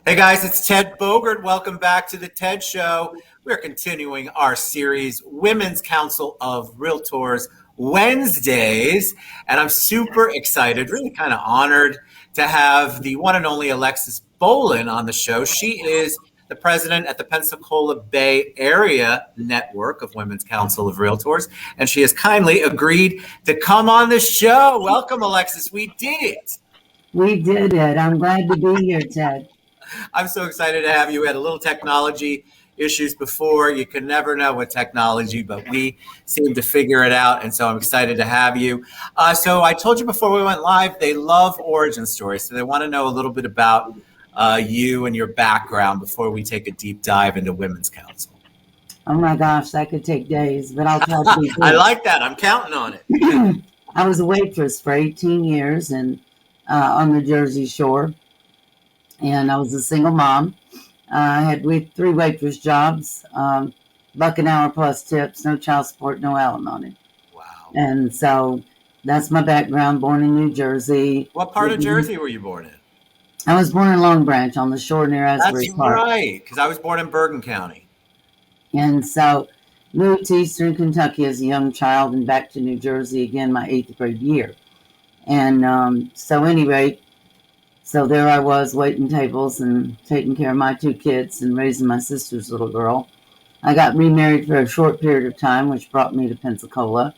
Hey guys, it's Ted Bogert. Welcome back to the TED Show. We're continuing our series, Women's Council of Realtors Wednesdays. And I'm super excited, really kind of honored to have the one and only Alexis Bolin on the show. She is the president at the Pensacola Bay Area Network of Women's Council of Realtors. And she has kindly agreed to come on the show. Welcome, Alexis. We did it. We did it. I'm glad to be here, Ted. I'm so excited to have you. We had a little technology issues before. You can never know with technology, but we seem to figure it out. And so I'm excited to have you. So I told you before we went live, they love origin stories. So they want to know a little bit about you and your background before we take a deep dive into Women's Council. Oh my gosh, that could take days, but I'll try to be quick. I like that. I'm counting on it. I was a waitress for 18 years and on the Jersey Shore. And I was a single mom. I had three waitress jobs, buck an hour plus tips, no child support, no alimony. Wow. And so that's my background, born in New Jersey. What part of Jersey were you born in? I was born in Long Branch on the shore near Asbury Park. That's right, because I was born in Bergen County. And so moved to Eastern Kentucky as a young child and back to New Jersey again my 8th grade year. And so anyway, so there I was waiting tables and taking care of my two kids and raising my sister's little girl. I got remarried for a short period of time, which brought me to Pensacola.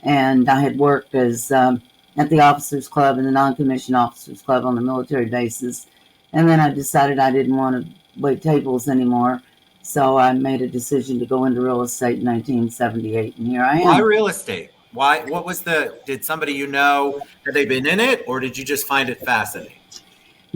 And I had worked as at the Officers Club and the Non-Commissioned Officers Club on the military bases. And then I decided I didn't want to wait tables anymore. So I made a decision to go into real estate in 1978. And here I am. Why real estate? Why? What was did somebody you know, had they been in it, or did you just find it fascinating?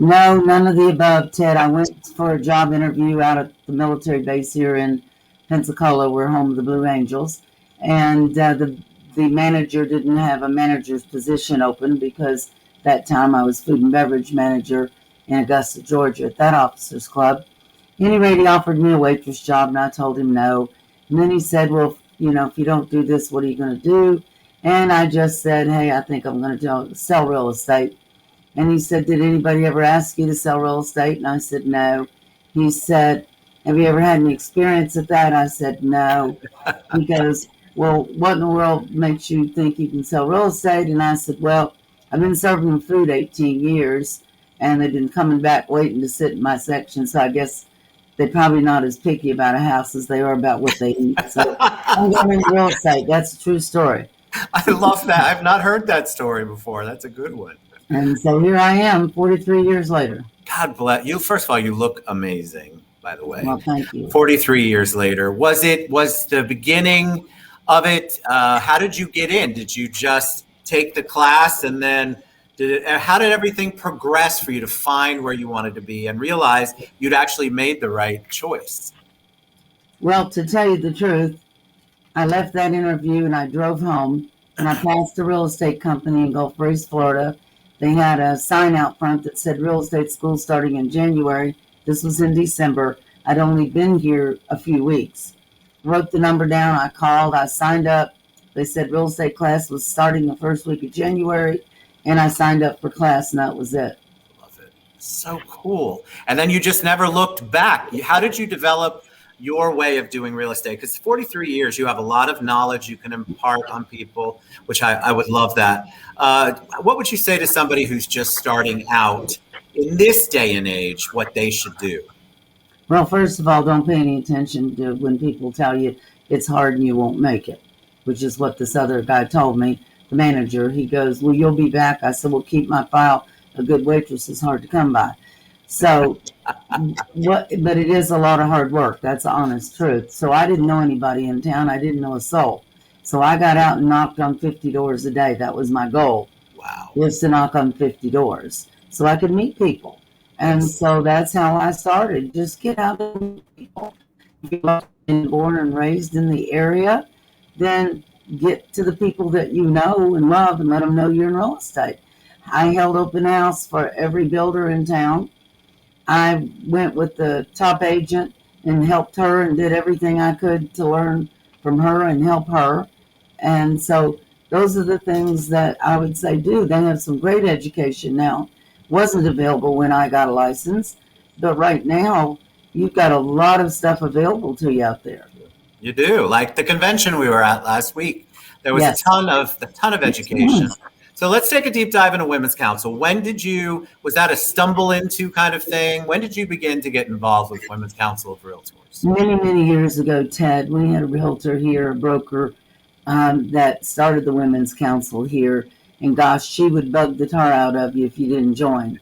No, none of the above, Ted. I went for a job interview out at the military base here in Pensacola. We're home of the Blue Angels. And the manager didn't have a manager's position open because that time I was food and beverage manager in Augusta, Georgia at that officers club. Anyway, he offered me a waitress job and I told him no. And then he said, well, if you don't do this, what are you going to do? And I just said, hey, I think I'm going to sell real estate. And he said, did anybody ever ask you to sell real estate? And I said, no. He said, have you ever had any experience at that? I said, no. He goes, well, what in the world makes you think you can sell real estate? And I said, well, I've been serving them food 18 years, and they've been coming back waiting to sit in my section. So I guess they're probably not as picky about a house as they are about what they eat. So I'm going into real estate. That's a true story. I love that. I've not heard that story before. That's a good one. And so here I am 43 years later. God bless you. First of all, you look amazing, by the way. Well, thank you. 43 years later. Was the beginning of it? How did you get in? Did you just take the class and then how did everything progress for you to find where you wanted to be and realize you'd actually made the right choice? Well, to tell you the truth, I left that interview and I drove home and I passed a real estate company in Gulf Breeze, Florida. They had a sign out front that said real estate school starting in January. This was in December. I'd only been here a few weeks. Wrote the number down. I called. I signed up. They said real estate class was starting the first week of January. And I signed up for class and that was it. Love it. So cool. And then you just never looked back. How did you develop your way of doing real estate? Because 43 years, you have a lot of knowledge you can impart on people, which I would love that. What would you say to somebody who's just starting out in this day and age, what they should do? Well, first of all, don't pay any attention to when people tell you it's hard and you won't make it, which is what this other guy told me, the manager. He goes, well, you'll be back. I said, well, keep my file. A good waitress is hard to come by. So, but it is a lot of hard work. That's the honest truth. So I didn't know anybody in town. I didn't know a soul. So I got out and knocked on 50 doors a day. That was my goal. Wow. Was to knock on 50 doors so I could meet people. And so that's how I started. Just get out and meet people. If you're born and raised in the area, then get to the people that you know and love and let them know you're in real estate. I held open house for every builder in town. I went with the top agent and helped her and did everything I could to learn from her and help her. And so those are the things that I would say do. They have some great education now. Wasn't available when I got a license, but right now you've got a lot of stuff available to you out there. You do. Like the convention we were at last week, there was Yes. a ton of education. So let's take a deep dive into Women's Council. Was that a stumble into kind of thing? When did you begin to get involved with Women's Council of Realtors? Many years ago, Ted, we had a realtor here, a broker, that started the Women's Council here. And gosh, she would bug the tar out of you if you didn't join.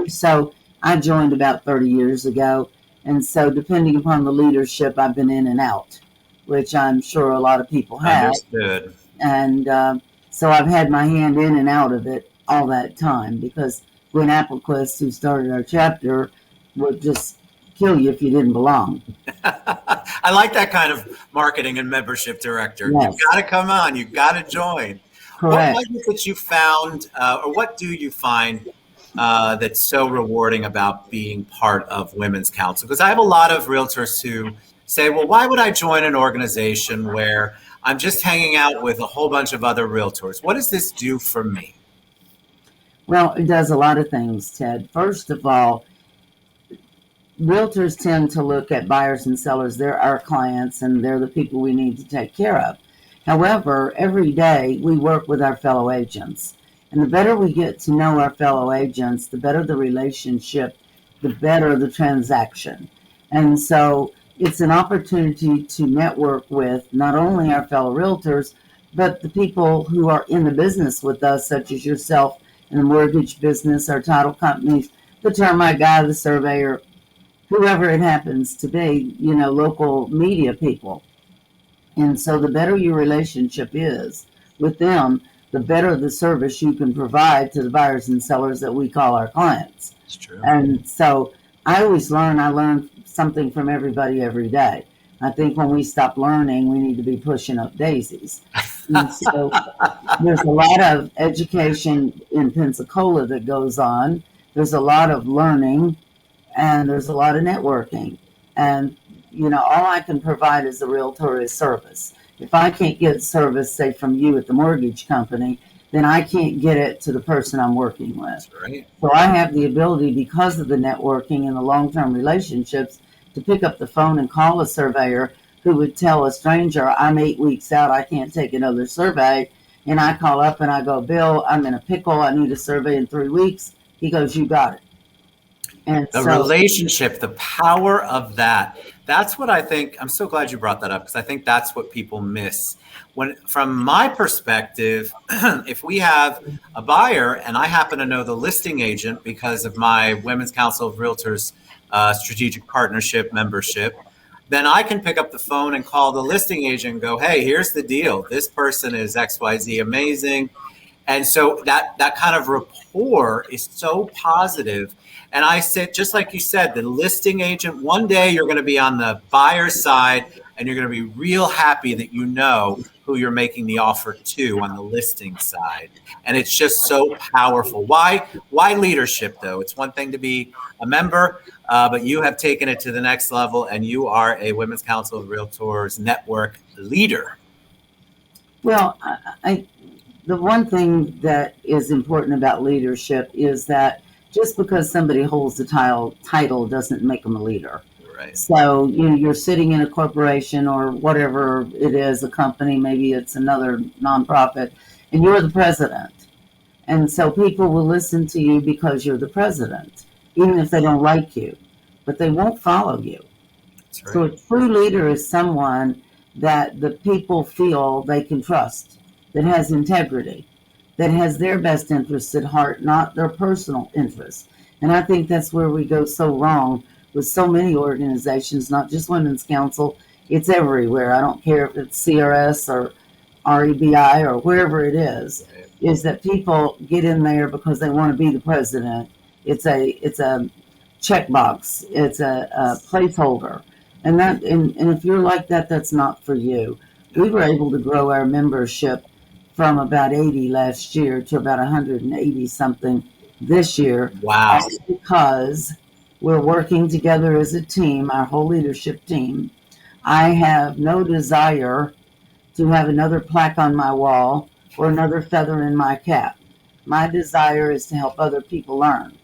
So I joined about 30 years ago. And so depending upon the leadership, I've been in and out, which I'm sure a lot of people have. Understood. And so I've had my hand in and out of it all that time, because Gwen Applequist, who started our chapter, would just kill you if you didn't belong. I like that kind of marketing and membership director. Yes. You got to come on. You got to join. Correct. What was it that you found, or what do you find that's so rewarding about being part of Women's Council? Because I have a lot of realtors who say, well, why would I join an organization where I'm just hanging out with a whole bunch of other realtors? What does this do for me? Well, it does a lot of things, Ted. First of all, realtors tend to look at buyers and sellers. They're our clients and they're the people we need to take care of. However, every day we work with our fellow agents. And the better we get to know our fellow agents, the better the relationship, the better the transaction. And so it's an opportunity to network with not only our fellow realtors, but the people who are in the business with us, such as yourself in the mortgage business, our title companies, the termite guy, the surveyor, whoever it happens to be, local media people. And so the better your relationship is with them, the better the service you can provide to the buyers and sellers that we call our clients. That's true. And so I learn something from everybody every day. I think when we stop learning, we need to be pushing up daisies. And so there's a lot of education in Pensacola that goes on. There's a lot of learning and there's a lot of networking. And, all I can provide as a realtor is service. If I can't get service, say from you at the mortgage company, then I can't get it to the person I'm working with. Right. So I have the ability, because of the networking and the long-term relationships, to pick up the phone and call a surveyor who would tell a stranger, I'm 8 weeks out, I can't take another survey. And I call up and I go, Bill, I'm in a pickle, I need a survey in 3 weeks. He goes, you got it. And the relationship, the power of that. That's what I think. I'm so glad you brought that up, because I think that's what people miss. From my perspective, if we have a buyer and I happen to know the listing agent because of my Women's Council of Realtors strategic partnership membership, then I can pick up the phone and call the listing agent and go, hey, here's the deal. This person is XYZ amazing. And so that kind of rapport is so positive. And I said, just like you said, the listing agent, one day you're going to be on the buyer's side and you're going to be real happy that you know who you're making the offer to on the listing side. And it's just so powerful. Why leadership, though? It's one thing to be a member, but you have taken it to the next level and you are a Women's Council of Realtors network leader. Well, the one thing that is important about leadership is that just because somebody holds the title doesn't make them a leader. Right. So you're sitting in a corporation or whatever it is, a company, maybe it's another nonprofit, and you're the president. And so people will listen to you because you're the president, even if they don't like you, but they won't follow you. That's right. So a true leader is someone that the people feel they can trust, that has integrity, that has their best interests at heart, not their personal interests. And I think that's where we go so wrong with so many organizations, not just Women's Council. It's everywhere. I don't care if it's CRS or REBI or wherever it is that people get in there because they want to be the president. It's a checkbox. It's a placeholder. And if you're like that, that's not for you. We were able to grow our membership from about 80 last year to about 180 something this year. Wow. Because we're working together as a team, our whole leadership team. I have no desire to have another plaque on my wall or another feather in my cap. My desire is to help other people learn.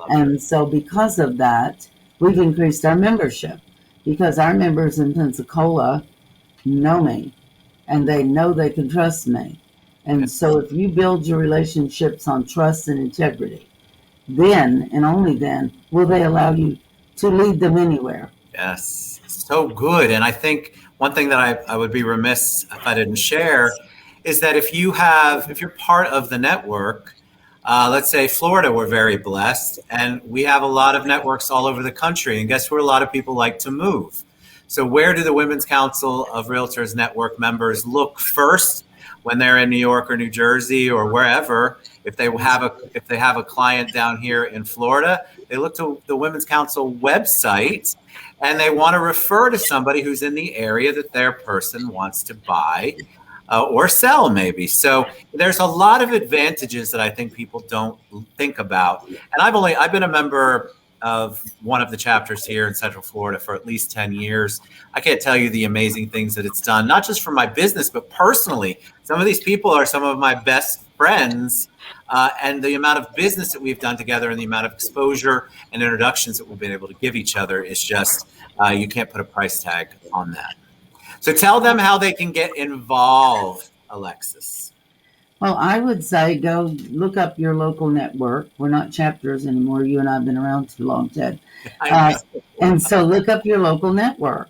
And so because of that, we've increased our membership because our members in Pensacola know me and they know they can trust me. And so if you build your relationships on trust and integrity, then and only then will they allow you to lead them anywhere. Yes, so good. And I think one thing that I would be remiss if I didn't share is that if you're part of the network, let's say Florida, we're very blessed, and we have a lot of networks all over the country. And guess where a lot of people like to move? So where do the Women's Council of Realtors Network members look first when they're in New York or New Jersey or wherever? If they have a client down here in Florida, they look to the Women's Council website and they want to refer to somebody who's in the area that their person wants to buy or sell maybe. So there's a lot of advantages that I think people don't think about. And I've been a member of one of the chapters here in Central Florida for at least 10 years. I can't tell you the amazing things that it's done, not just for my business, but personally. Some of these people are some of my best friends, and the amount of business that we've done together and the amount of exposure and introductions that we've been able to give each other is just, you can't put a price tag on that. So tell them how they can get involved, Alexis. Well, I would say go look up your local network. We're not chapters anymore. You and I have been around too long, Ted. And so look up your local network.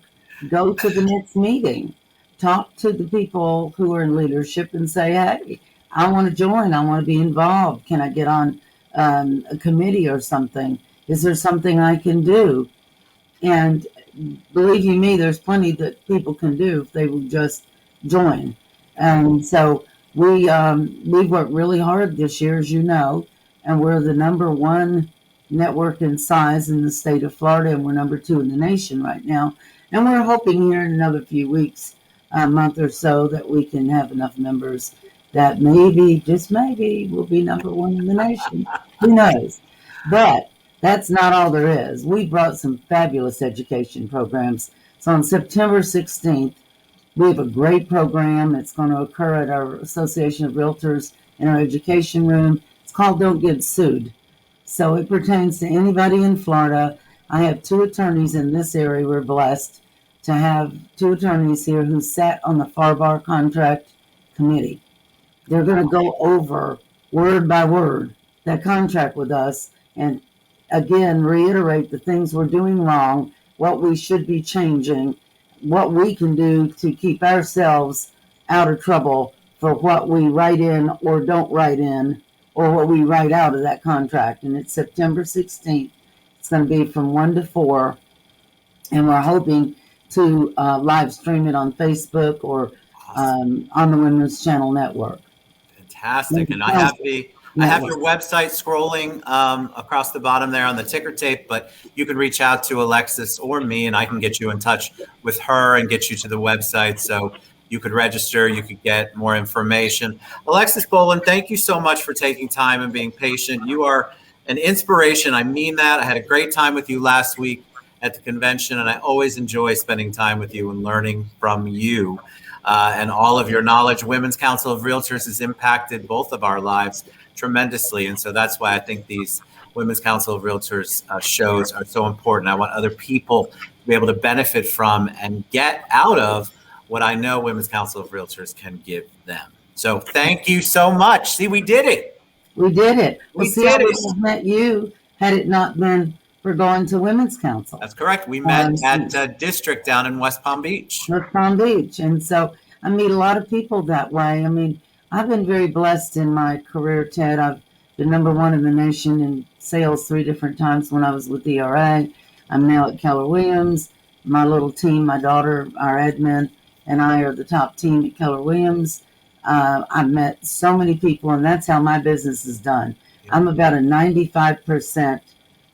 Go to the next meeting. Talk to the people who are in leadership and say, hey, I want to join. I want to be involved. Can I get on a committee or something? Is there something I can do? And believe you me, there's plenty that people can do if they will just join. And so we've worked really hard this year, as you know, and we're the #1 network in size in the state of Florida, and we're #2 in the nation right now. And we're hoping here in another few weeks, a month or so, that we can have enough members that maybe, just maybe, we'll be #1 in the nation. Who knows? But that's not all there is. We brought some fabulous education programs. So on September 16th, we have a great program. It's going to occur at our Association of Realtors in our education room. It's called Don't Get Sued. So it pertains to anybody in Florida. I have 2 attorneys in this area. We're blessed to have 2 attorneys here who sat on the FAR contract committee. They're going to go over word by word that contract with us and again reiterate the things we're doing wrong, what we should be changing, what we can do to keep ourselves out of trouble for what we write in or don't write in, or what we write out of that contract. And it's September 16th. It's going to be from 1 to 4. And we're hoping to live stream it on Facebook or on the Women's Channel Network. Fantastic. And I have your website scrolling across the bottom there on the ticker tape, but you can reach out to Alexis or me and I can get you in touch with her and get you to the website so you could register, you could get more information. Alexis Boland, thank you so much for taking time and being patient. You are an inspiration. I mean that. I had a great time with you last week at the convention, and I always enjoy spending time with you and learning from you and all of your knowledge. Women's Council of Realtors has impacted both of our lives tremendously. And so that's why I think these Women's Council of Realtors shows are so important. I want other people to be able to benefit from and get out of what I know Women's Council of Realtors can give them. So thank you so much. See, we did it. We did it. We see, did I it. would have met you had it not been for going to Women's Council. That's correct. We met at District down in West Palm Beach. West Palm Beach. And so I meet a lot of people that way. I mean, I've been very blessed in my career, Ted. I've been #1 in the nation in sales 3 different times when I was with ERA. I'm now at Keller Williams. My little team, my daughter, our admin, and I are the top team at Keller Williams. I've met so many people, and that's how my business is done. I'm about a 95%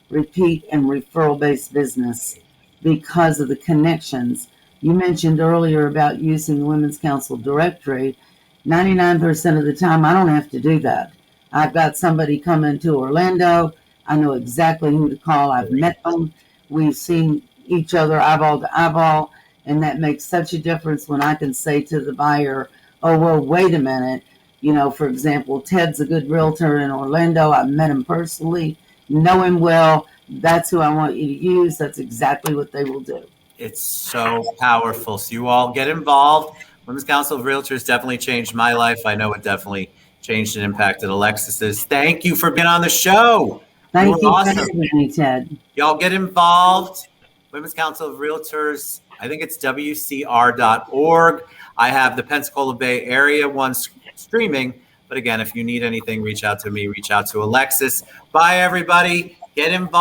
repeat and referral-based business because of the connections. You mentioned earlier about using the Women's Council directory. 99% of the time, I don't have to do that. I've got somebody come into Orlando. I know exactly who to call. I've met them. We've seen each other eyeball to eyeball, and that makes such a difference when I can say to the buyer, oh, well, wait a minute. You know, for example, Ted's a good realtor in Orlando. I've met him personally. know him well. That's who I want you to use. That's exactly what they will do. It's so powerful. So you all get involved. Women's Council of Realtors definitely changed my life. I know it definitely changed and impacted Alexis's. Thank you for being on the show. Thank you awesome. for having me, Ted. Y'all get involved. Women's Council of Realtors, I think it's WCR.org. I have the Pensacola Bay Area one streaming. But again, if you need anything, reach out to me, reach out to Alexis. Bye, everybody. Get involved.